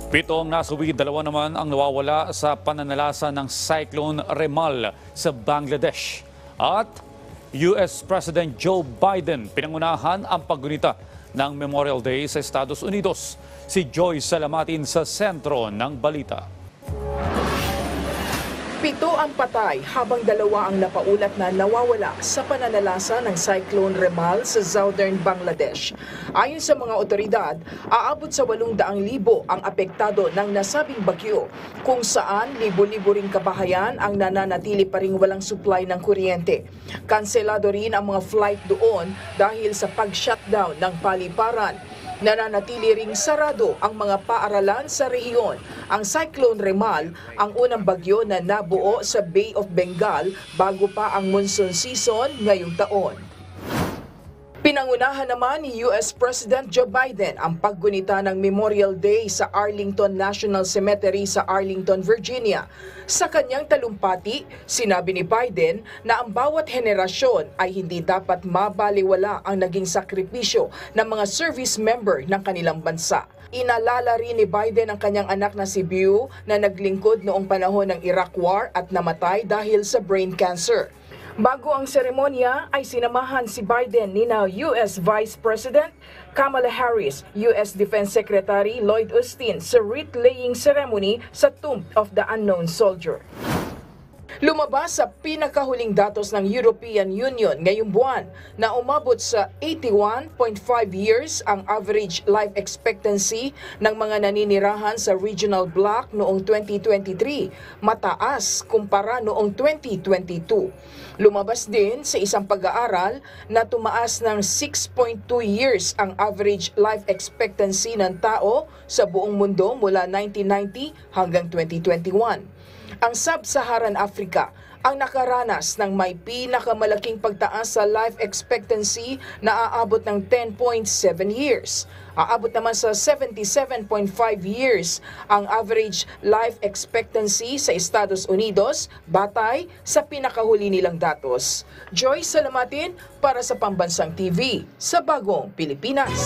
Pitong nasuwi, dalawa naman ang nawawala sa pananalasa ng Cyclone Remal sa Bangladesh. At US President Joe Biden pinangunahan ang paggunita ng Memorial Day sa Estados Unidos. Si Joy Salamatin sa sentro ng balita. 7 ang patay habang 2 ang napaulat na nawawala sa pananalasa ng Cyclone Remal sa southern Bangladesh. Ayon sa mga otoridad, aabot sa 800,000 ang apektado ng nasabing bagyo, kung saan libo-libo ring kabahayan ang nananatili pa ring walang supply ng kuryente. Kanselado rin ang mga flight doon dahil sa pag-shutdown ng paliparan. Nananatili ring sarado ang mga paaralan sa rehiyon. Ang Cyclone Remal ang unang bagyo na nabuo sa Bay of Bengal bago pa ang monsoon season ngayong taon. Pinangunahan naman ni US President Joe Biden ang paggunita ng Memorial Day sa Arlington National Cemetery sa Arlington, Virginia. Sa kanyang talumpati, sinabi ni Biden na ang bawat henerasyon ay hindi dapat mabaliwala ang naging sakripisyo ng mga service member ng kanilang bansa. Inalala rin ni Biden ang kanyang anak na si Beau na naglingkod noong panahon ng Iraq War at namatay dahil sa brain cancer. Bago ang seremonya ay sinamahan si Biden ni US Vice President Kamala Harris, US Defense Secretary Lloyd Austin sa wreath-laying ceremony sa Tomb of the Unknown Soldier. Lumabas sa pinakahuling datos ng European Union ngayong buwan na umabot sa 81.5 years ang average life expectancy ng mga naninirahan sa regional bloc noong 2023, mataas kumpara noong 2022. Lumabas din sa isang pag-aaral na tumaas ng 6.2 years ang average life expectancy ng tao sa buong mundo mula 1990 hanggang 2021. Ang Sub-Saharan Africa ang nakaranas ng may pinakamalaking pagtaas sa life expectancy na aabot ng 10.7 years. Aabot naman sa 77.5 years ang average life expectancy sa Estados Unidos batay sa pinakahuli nilang datos. Joy Salamatin para sa Pambansang TV sa Bagong Pilipinas.